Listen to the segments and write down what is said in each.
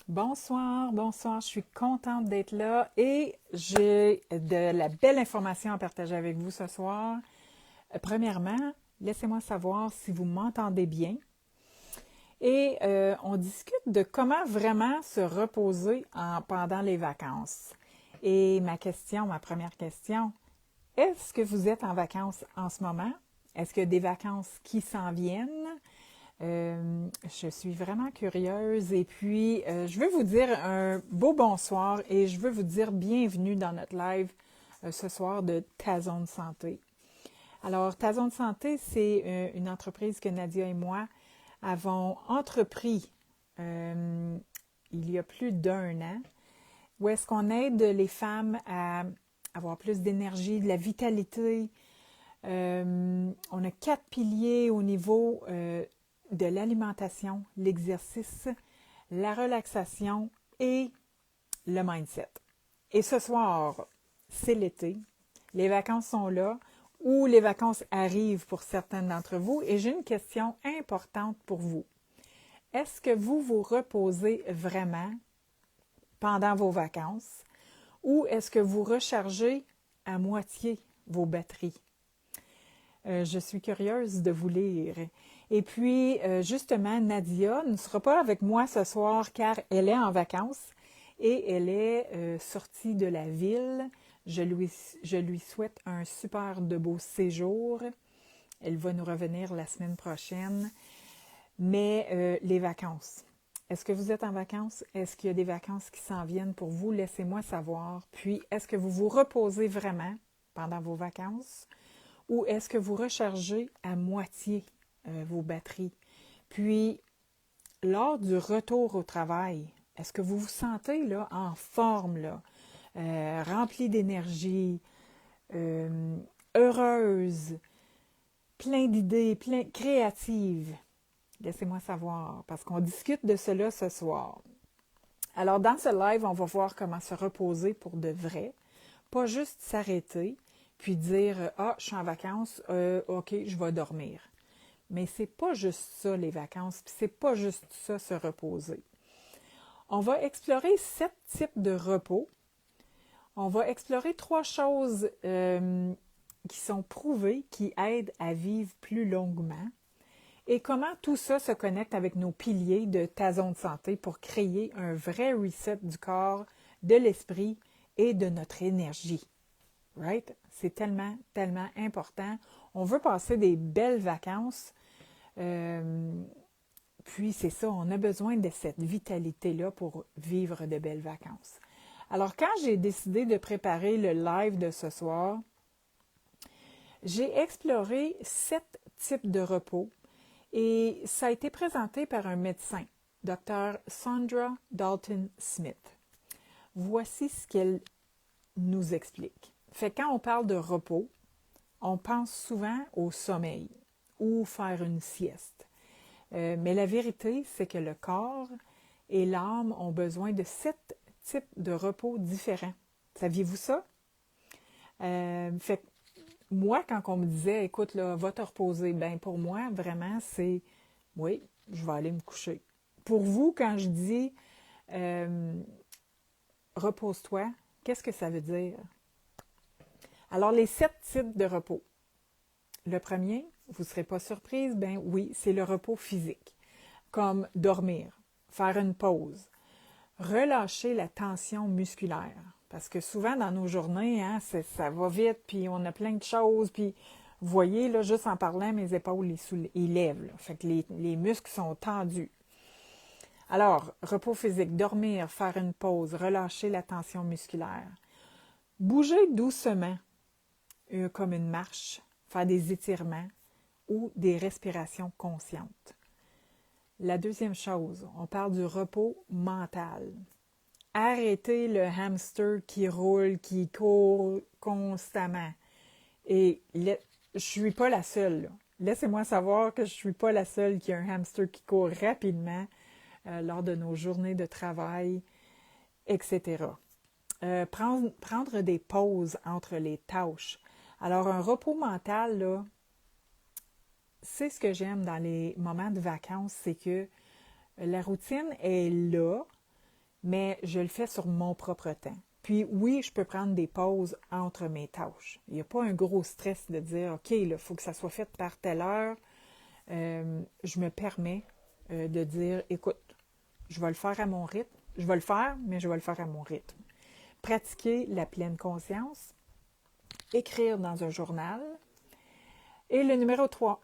Bonsoir, bonsoir, je suis contente d'être là et j'ai de la belle information à partager avec vous ce soir. Premièrement, laissez-moi savoir si vous m'entendez bien et on discute de comment vraiment se reposer pendant les vacances. Et ma première question, est-ce que vous êtes en vacances en ce moment? Est-ce qu'il y a des vacances qui s'en viennent? Je suis vraiment curieuse et puis je veux vous dire un beau bonsoir et je veux vous dire bienvenue dans notre live ce soir de Ta Zone Santé. Alors, Ta Zone Santé, c'est une entreprise que Nadia et moi avons entrepris il y a plus d'1 an, où est-ce qu'on aide les femmes à avoir plus d'énergie, de la vitalité. On a 4 piliers au niveau de l'alimentation, l'exercice, la relaxation et le mindset. Et ce soir, c'est l'été, les vacances sont là ou les vacances arrivent pour certaines d'entre vous et j'ai une question importante pour vous. Est-ce que vous vous reposez vraiment pendant vos vacances ou est-ce que vous rechargez à moitié vos batteries? Je suis curieuse de vous lire. Et puis, justement, Nadia ne sera pas avec moi ce soir car elle est en vacances et elle est sortie de la ville. Je lui souhaite un super de beau séjour. Elle va nous revenir la semaine prochaine. Mais les vacances. Est-ce que vous êtes en vacances? Est-ce qu'il y a des vacances qui s'en viennent pour vous? Laissez-moi savoir. Puis, est-ce que vous vous reposez vraiment pendant vos vacances? Ou est-ce que vous rechargez à moitié vos batteries? Puis, lors du retour au travail, est-ce que vous vous sentez là, en forme, là, remplie d'énergie, heureuse, plein d'idées, créative? Laissez-moi savoir, parce qu'on discute de cela ce soir. Alors, dans ce live, on va voir comment se reposer pour de vrai, pas juste s'arrêter, puis dire « Ah, je suis en vacances, OK, je vais dormir. » Mais c'est pas juste ça, les vacances, puis c'est pas juste ça, se reposer. On va explorer 7 types de repos. On va explorer 3 choses qui sont prouvées, qui aident à vivre plus longuement. Et comment tout ça se connecte avec nos piliers de Ta Zone Santé pour créer un vrai reset du corps, de l'esprit et de notre énergie. Right? C'est tellement, tellement important. On veut passer des belles vacances. Puis c'est ça, on a besoin de cette vitalité-là pour vivre de belles vacances. Alors quand j'ai décidé de préparer le live de ce soir, j'ai exploré 7 types de repos et ça a été présenté par un médecin, Dr. Sandra Dalton Smith. Voici ce qu'elle nous explique. Fait que quand on parle de repos, on pense souvent au sommeil ou faire une sieste. Mais la vérité, c'est que le corps et l'âme ont besoin de 7 types de repos différents. Saviez-vous ça? Fait que moi, quand on me disait, écoute, là, va te reposer, ben pour moi, vraiment, c'est, oui, je vais aller me coucher. Pour vous, quand je dis repose-toi, qu'est-ce que ça veut dire? Alors, les 7 types de repos. Le premier, vous ne serez pas surprise, ben oui, c'est le repos physique, comme dormir, faire une pause, relâcher la tension musculaire. Parce que souvent, dans nos journées, hein, ça va vite, puis on a plein de choses, puis vous voyez, là, juste en parlant, mes épaules, ils lèvent. Là. Fait que les muscles sont tendus. Alors, repos physique, dormir, faire une pause, relâcher la tension musculaire. Bouger doucement, comme une marche, faire des étirements ou des respirations conscientes. La deuxième chose, on parle du repos mental. Arrêtez le hamster qui roule, qui court constamment. Et je ne suis pas la seule. Là. Laissez-moi savoir que je ne suis pas la seule qui a un hamster qui court rapidement lors de nos journées de travail, etc. Prendre des pauses entre les tâches. Alors, un repos mental, là, c'est ce que j'aime dans les moments de vacances, c'est que la routine est là, mais je le fais sur mon propre temps. Puis oui, je peux prendre des pauses entre mes tâches. Il n'y a pas un gros stress de dire, OK, il faut que ça soit fait par telle heure. Je me permets de dire, écoute, je vais le faire à mon rythme. Je vais le faire, mais je vais le faire à mon rythme. Pratiquer la pleine conscience, écrire dans un journal. Et le numéro 3,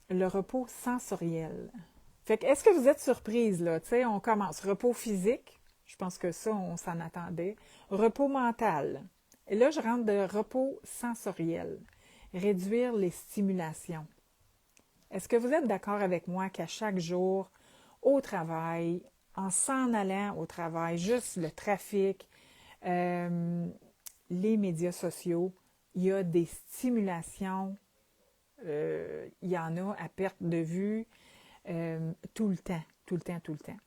le repos sensoriel. Fait que, est-ce que vous êtes surprise, là? Tu sais, on commence. Repos physique, je pense que ça, on s'en attendait. Repos mental. Et là, je rentre de repos sensoriel. Réduire les stimulations. Est-ce que vous êtes d'accord avec moi qu'à chaque jour, au travail, en s'en allant au travail, juste le trafic, les médias sociaux, il y a des stimulations, il y en a à perte de vue tout le temps, tout le temps, tout le temps.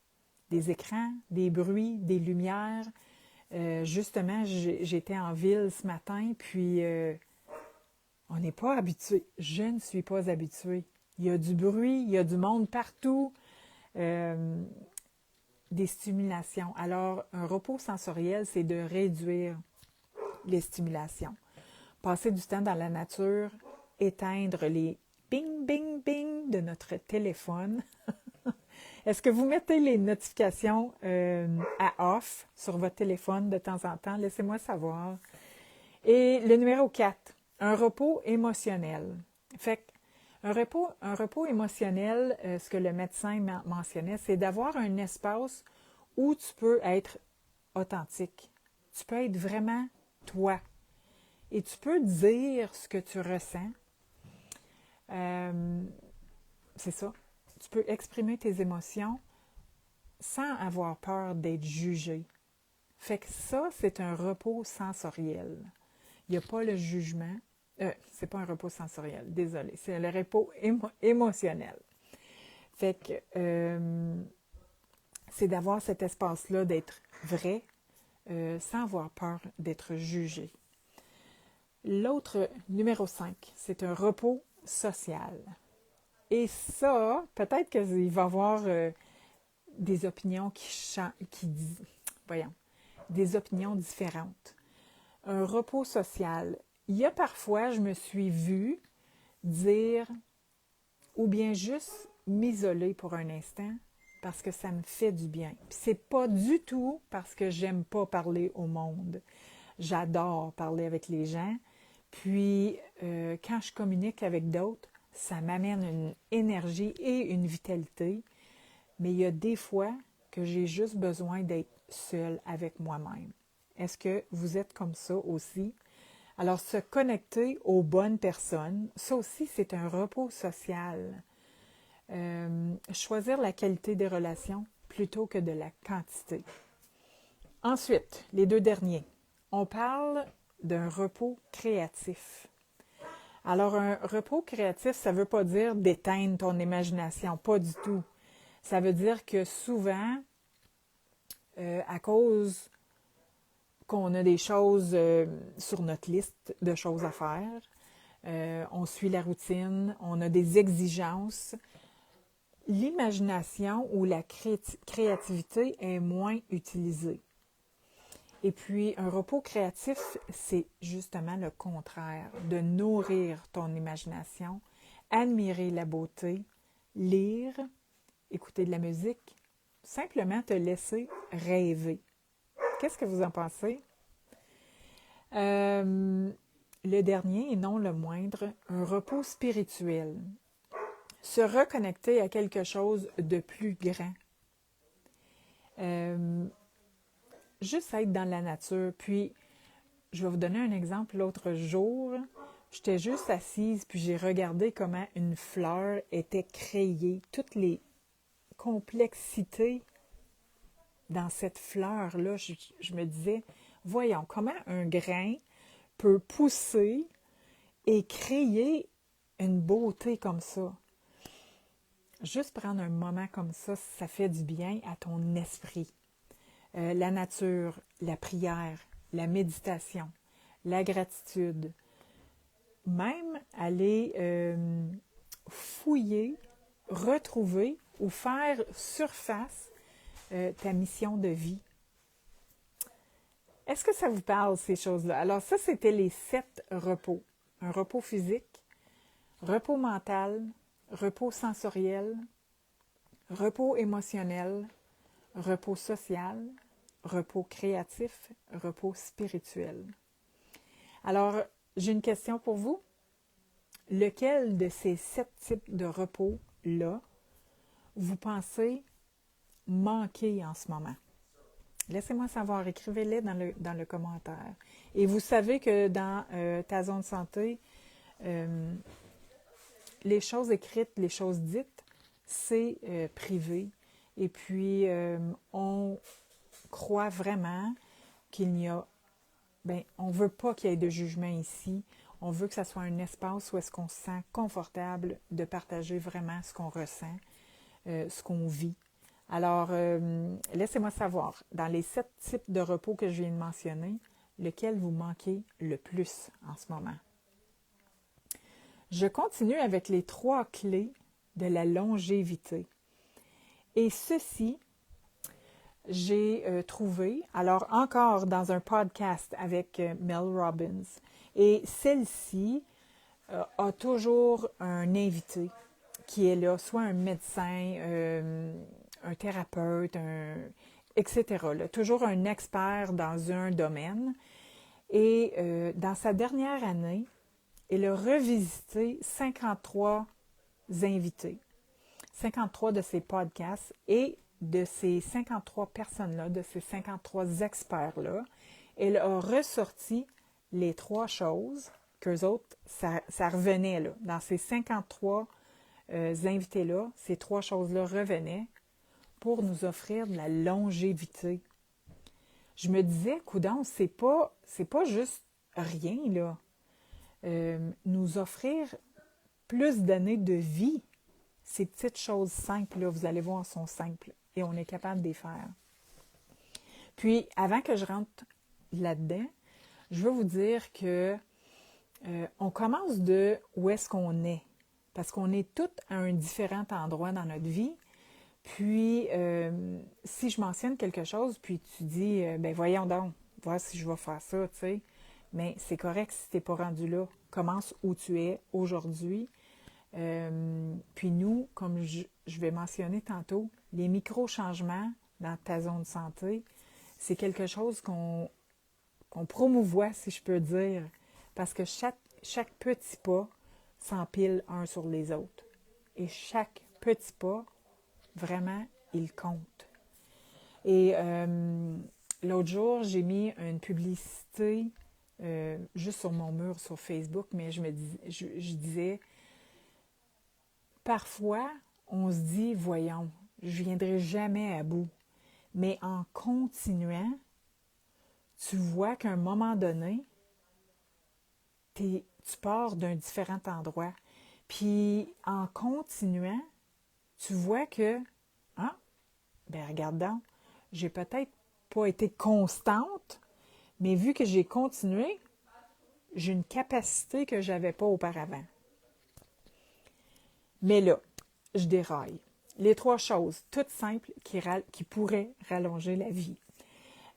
Des écrans, des bruits, des lumières. Justement, j'étais en ville ce matin, puis on n'est pas habitué. Je ne suis pas habituée. Il y a du bruit, il y a du monde partout, des stimulations. Alors, un repos sensoriel, c'est de réduire les stimulations. Passer du temps dans la nature, éteindre les bing, bing, bing de notre téléphone. Est-ce que vous mettez les notifications à off sur votre téléphone de temps en temps? Laissez-moi savoir. Et le numéro 4, un repos émotionnel. Fait que un repos émotionnel, ce que le médecin mentionnait, c'est d'avoir un espace où tu peux être authentique. Tu peux être vraiment toi. Et tu peux dire ce que tu ressens. C'est ça. Tu peux exprimer tes émotions sans avoir peur d'être jugé. Fait que ça, c'est un repos sensoriel. Il n'y a pas le jugement. C'est pas un repos sensoriel, désolé. C'est le repos émotionnel. Fait que c'est d'avoir cet espace-là, d'être vrai, sans avoir peur d'être jugé. L'autre, numéro 5, c'est un repos social. Et ça, peut-être qu'il va y avoir des opinions des opinions différentes. Un repos social. Il y a parfois, je me suis vue dire, ou bien juste m'isoler pour un instant, parce que ça me fait du bien. Puis c'est pas du tout parce que j'aime pas parler au monde. J'adore parler avec les gens. Puis, quand je communique avec d'autres, ça m'amène une énergie et une vitalité. Mais il y a des fois que j'ai juste besoin d'être seule avec moi-même. Est-ce que vous êtes comme ça aussi? Alors, se connecter aux bonnes personnes, ça aussi, c'est un repos social. Choisir la qualité des relations plutôt que de la quantité. Ensuite, les deux derniers. On parle d'un repos créatif. Alors, un repos créatif, ça ne veut pas dire d'éteindre ton imagination, pas du tout. Ça veut dire que souvent, à cause qu'on a des choses sur notre liste de choses à faire, on suit la routine, on a des exigences, l'imagination ou la créativité est moins utilisée. Et puis, un repos créatif, c'est justement le contraire, de nourrir ton imagination, admirer la beauté, lire, écouter de la musique, simplement te laisser rêver. Qu'est-ce que vous en pensez? Le dernier, et non le moindre, un repos spirituel. Se reconnecter à quelque chose de plus grand. Juste être dans la nature. Puis, je vais vous donner un exemple. L'autre jour, j'étais juste assise, puis j'ai regardé comment une fleur était créée. Toutes les complexités dans cette fleur-là, je me disais, voyons, comment un grain peut pousser et créer une beauté comme ça. Juste prendre un moment comme ça fait du bien à ton esprit. La nature, la prière, la méditation, la gratitude. Même aller fouiller, retrouver ou faire surface ta mission de vie. Est-ce que ça vous parle, ces choses-là? Alors ça, c'était les 7 repos. Un repos physique, repos mental, repos sensoriel, repos émotionnel, repos social, repos créatif, repos spirituel. Alors, j'ai une question pour vous. Lequel de ces 7 types de repos-là vous pensez manquer en ce moment? Laissez-moi savoir, écrivez-les dans le commentaire. Et vous savez que dans ta zone santé, les choses écrites, les choses dites, c'est privé. Et puis, on croit vraiment qu'il n'y a... on ne veut pas qu'il y ait de jugement ici. On veut que ça soit un espace où est-ce qu'on se sent confortable de partager vraiment ce qu'on ressent, ce qu'on vit. Alors, laissez-moi savoir, dans les 7 types de repos que je viens de mentionner, lequel vous manquez le plus en ce moment. Je continue avec les 3 clés de la longévité. Et ceci, j'ai trouvé, alors encore dans un podcast avec Mel Robbins, et celle-ci a toujours un invité qui est là, soit un médecin, un thérapeute, etc. Là, toujours un expert dans un domaine. Et dans sa dernière année, elle a revisité 53 invités, 53 de ses podcasts, et de ces 53 personnes-là, de ces 53 experts-là, elle a ressorti les 3 choses qu'eux autres, ça revenait là. Dans ces 53 invités-là, ces 3 choses-là revenaient pour nous offrir de la longévité. Je me disais, coudonc, c'est pas juste rien, là. Nous offrir plus d'années de vie, ces petites choses simples, là, vous allez voir, sont simples et on est capable de les faire. Puis, avant que je rentre là-dedans, je veux vous dire que on commence de où est-ce qu'on est. Parce qu'on est tous à un différent endroit dans notre vie. Puis, si je mentionne quelque chose, puis tu dis, voyons donc, voir si je vais faire ça, tu sais. Mais c'est correct si tu n'es pas rendu là. Commence où tu es aujourd'hui. Puis nous, comme je vais mentionner tantôt, les micro-changements dans ta zone de santé, c'est quelque chose qu'on promouvoit, si je peux dire, parce que chaque petit pas s'empile un sur les autres. Et chaque petit pas, vraiment, il compte. Et l'autre jour, j'ai mis une publicité juste sur mon mur sur Facebook, mais je disais, parfois, on se dit, voyons, je ne viendrai jamais à bout. Mais en continuant, tu vois qu'à un moment donné, tu pars d'un différent endroit. Puis en continuant, tu vois que, regarde donc, j'ai peut-être pas été constante, mais vu que j'ai continué, j'ai une capacité que je n'avais pas auparavant. Mais là, je déraille. Les 3 choses, toutes simples, qui pourraient rallonger la vie.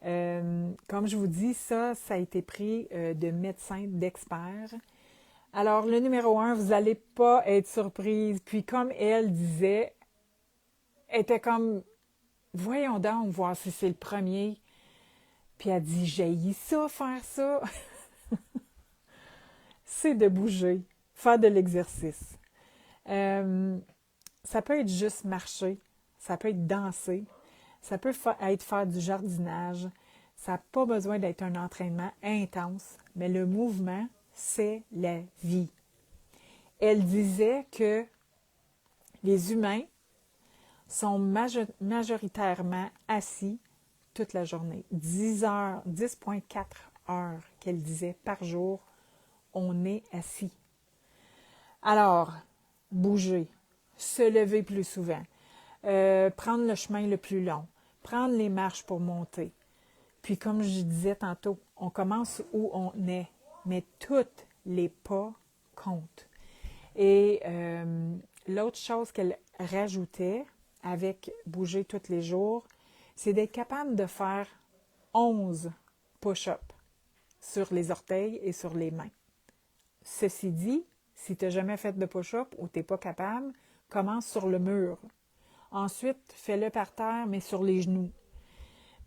Comme je vous dis, ça a été pris de médecins, d'experts. Alors, le numéro 1, vous n'allez pas être surprise. Puis, comme elle disait, elle était comme, voyons donc, voir si c'est le premier. Puis, elle dit, j'haïs ça, faire ça. C'est de bouger, faire de l'exercice. Ça peut être juste marcher, ça peut être danser, ça peut être faire du jardinage. Ça n'a pas besoin d'être un entraînement intense, mais le mouvement, c'est la vie. Elle disait que les humains sont majoritairement assis toute la journée. 10,4 heures qu'elle disait par jour, on est assis. Alors, bouger, se lever plus souvent, prendre le chemin le plus long, prendre les marches pour monter. Puis comme je disais tantôt, on commence où on est, mais tous les pas comptent. Et l'autre chose qu'elle rajoutait avec bouger tous les jours, c'est d'être capable de faire 11 push-up sur les orteils et sur les mains. Ceci dit, si tu n'as jamais fait de push-up ou tu n'es pas capable, commence sur le mur. Ensuite, fais-le par terre, mais sur les genoux.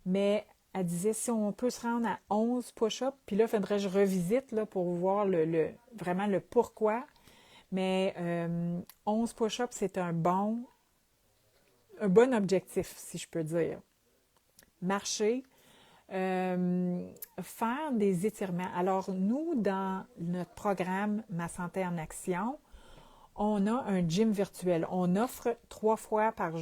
Mais elle disait, si on peut se rendre à 11 push-ups, puis là, il faudrait que je revisite là, pour voir vraiment le pourquoi. Mais 11 push-ups, c'est un bon objectif, si je peux dire. Marcher, faire des étirements. Alors, nous, dans notre programme Ma santé en action, on a un gym virtuel. On offre 3 fois par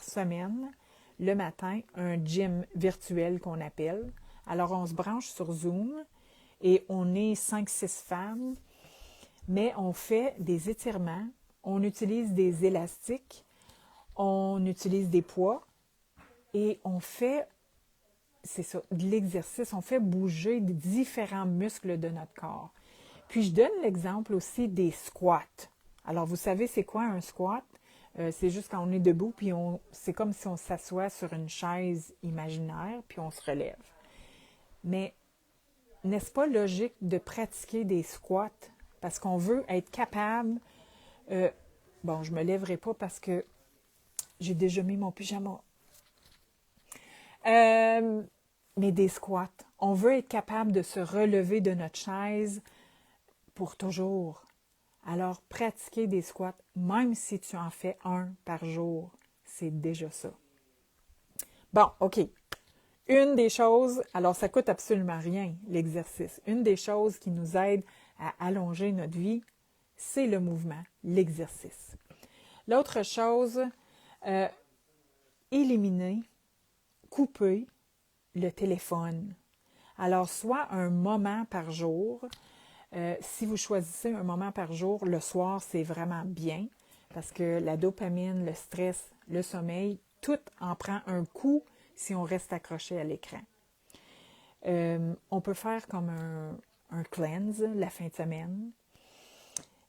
semaine, le matin, un gym virtuel qu'on appelle. Alors, on se branche sur Zoom et on est 5-6 femmes, mais on fait des étirements, on utilise des élastiques, on utilise des poids et on fait, c'est ça, de l'exercice, on fait bouger différents muscles de notre corps. Puis, je donne l'exemple aussi des squats. Alors, vous savez, c'est quoi un squat? C'est juste quand on est debout, puis c'est comme si on s'assoit sur une chaise imaginaire, puis on se relève. Mais n'est-ce pas logique de pratiquer des squats? Parce qu'on veut être capable... bon, je ne me lèverai pas parce que j'ai déjà mis mon pyjama. Mais des squats. On veut être capable de se relever de notre chaise pour toujours. Alors, pratiquer des squats, même si tu en fais un par jour, c'est déjà ça. Bon, OK. Une des choses, alors ça coûte absolument rien, l'exercice. Une des choses qui nous aide à allonger notre vie, c'est le mouvement, l'exercice. L'autre chose, éliminer, couper le téléphone. Alors, soit un moment par jour. Si vous choisissez un moment par jour, le soir, c'est vraiment bien parce que la dopamine, le stress, le sommeil, tout en prend un coup si on reste accroché à l'écran. On peut faire comme un cleanse la fin de semaine,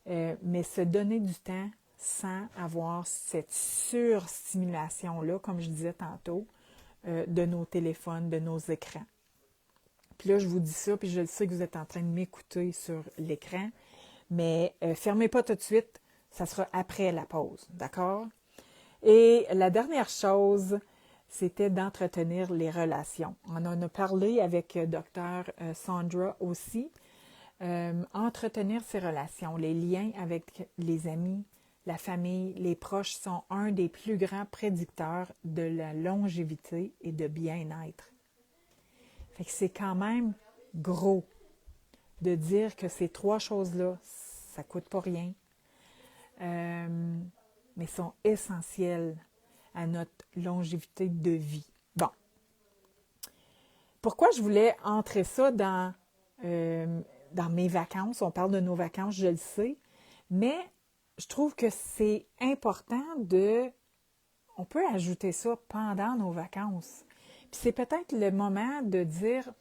mais se donner du temps sans avoir cette surstimulation-là, comme je disais tantôt, de nos téléphones, de nos écrans. Puis là, je vous dis ça, puis je le sais que vous êtes en train de m'écouter sur l'écran, mais fermez pas tout de suite, ça sera après la pause, d'accord? Et la dernière chose, c'était d'entretenir les relations. On en a parlé avec Dr. Sandra aussi. Entretenir ces relations, les liens avec les amis, la famille, les proches sont un des plus grands prédicteurs de la longévité et de bien-être. Fait que c'est quand même gros de dire que ces 3 choses-là, ça ne coûte pas rien, mais sont essentielles à notre longévité de vie. Bon. Pourquoi je voulais entrer ça dans mes vacances? On parle de nos vacances, je le sais, mais je trouve que c'est important on peut ajouter ça pendant nos vacances. Puis c'est peut-être le moment de dire,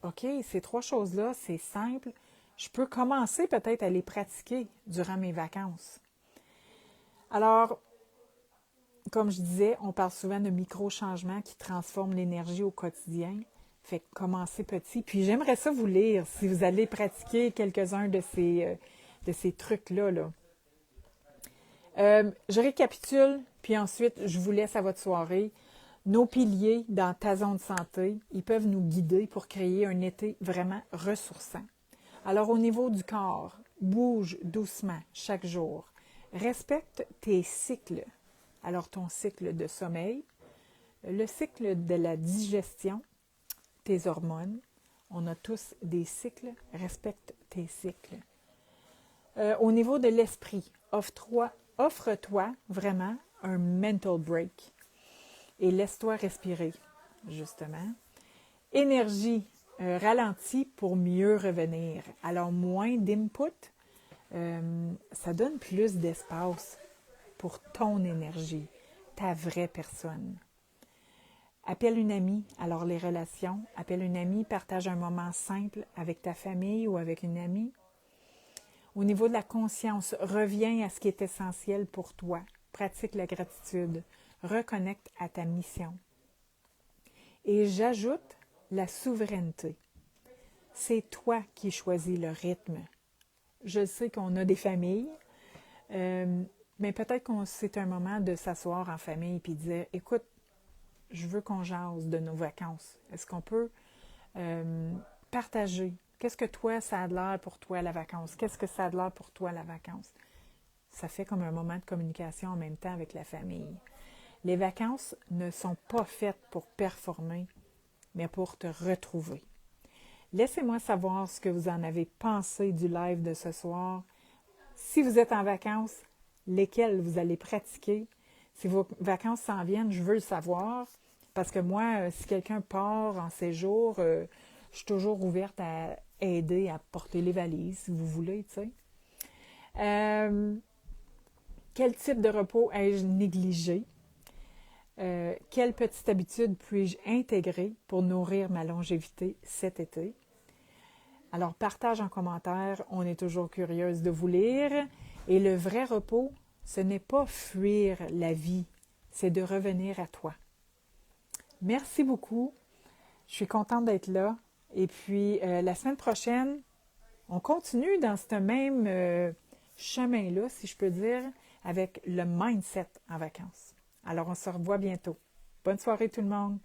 OK, ces 3 choses-là, c'est simple. Je peux commencer peut-être à les pratiquer durant mes vacances. Alors, comme je disais, on parle souvent de micro-changements qui transforment l'énergie au quotidien. Fait que commencez petit. Puis j'aimerais ça vous lire si vous allez pratiquer quelques-uns de ces trucs-là. Je récapitule, puis ensuite, je vous laisse à votre soirée. Nos piliers dans ta zone de santé, ils peuvent nous guider pour créer un été vraiment ressourçant. Alors, au niveau du corps, bouge doucement chaque jour. Respecte tes cycles. Alors, ton cycle de sommeil, le cycle de la digestion, tes hormones. On a tous des cycles. Respecte tes cycles. Au niveau de l'esprit, offre-toi vraiment un mental break. Et laisse-toi respirer, justement. Énergie, ralentis pour mieux revenir. Alors, moins d'input, ça donne plus d'espace pour ton énergie, ta vraie personne. Appelle une amie. Alors, les relations, appelle une amie, partage un moment simple avec ta famille ou avec une amie. Au niveau de la conscience, reviens à ce qui est essentiel pour toi. Pratique la gratitude. Reconnecte à ta mission. Et j'ajoute la souveraineté. C'est toi qui choisis le rythme. Je sais qu'on a des familles, mais peut-être que c'est un moment de s'asseoir en famille et de dire, écoute, je veux qu'on jase de nos vacances. Est-ce qu'on peut partager? Qu'est-ce que toi, ça a de l'air pour toi la vacance? Qu'est-ce que ça a de l'air pour toi la vacance? Ça fait comme un moment de communication en même temps avec la famille. Les vacances ne sont pas faites pour performer, mais pour te retrouver. Laissez-moi savoir ce que vous en avez pensé du live de ce soir. Si vous êtes en vacances, lesquelles vous allez pratiquer. Si vos vacances s'en viennent, je veux le savoir. Parce que moi, si quelqu'un part en séjour, je suis toujours ouverte à aider à porter les valises, si vous voulez, tu sais. Quel type de repos ai-je négligé? Quelle petite habitude puis-je intégrer pour nourrir ma longévité cet été? Alors, partage en commentaire, on est toujours curieuse de vous lire. Et le vrai repos, ce n'est pas fuir la vie, c'est de revenir à toi. Merci beaucoup. Je suis contente d'être là. Et puis, la semaine prochaine, on continue dans ce même chemin-là, si je peux dire, avec le mindset en vacances. Alors, on se revoit bientôt. Bonne soirée tout le monde.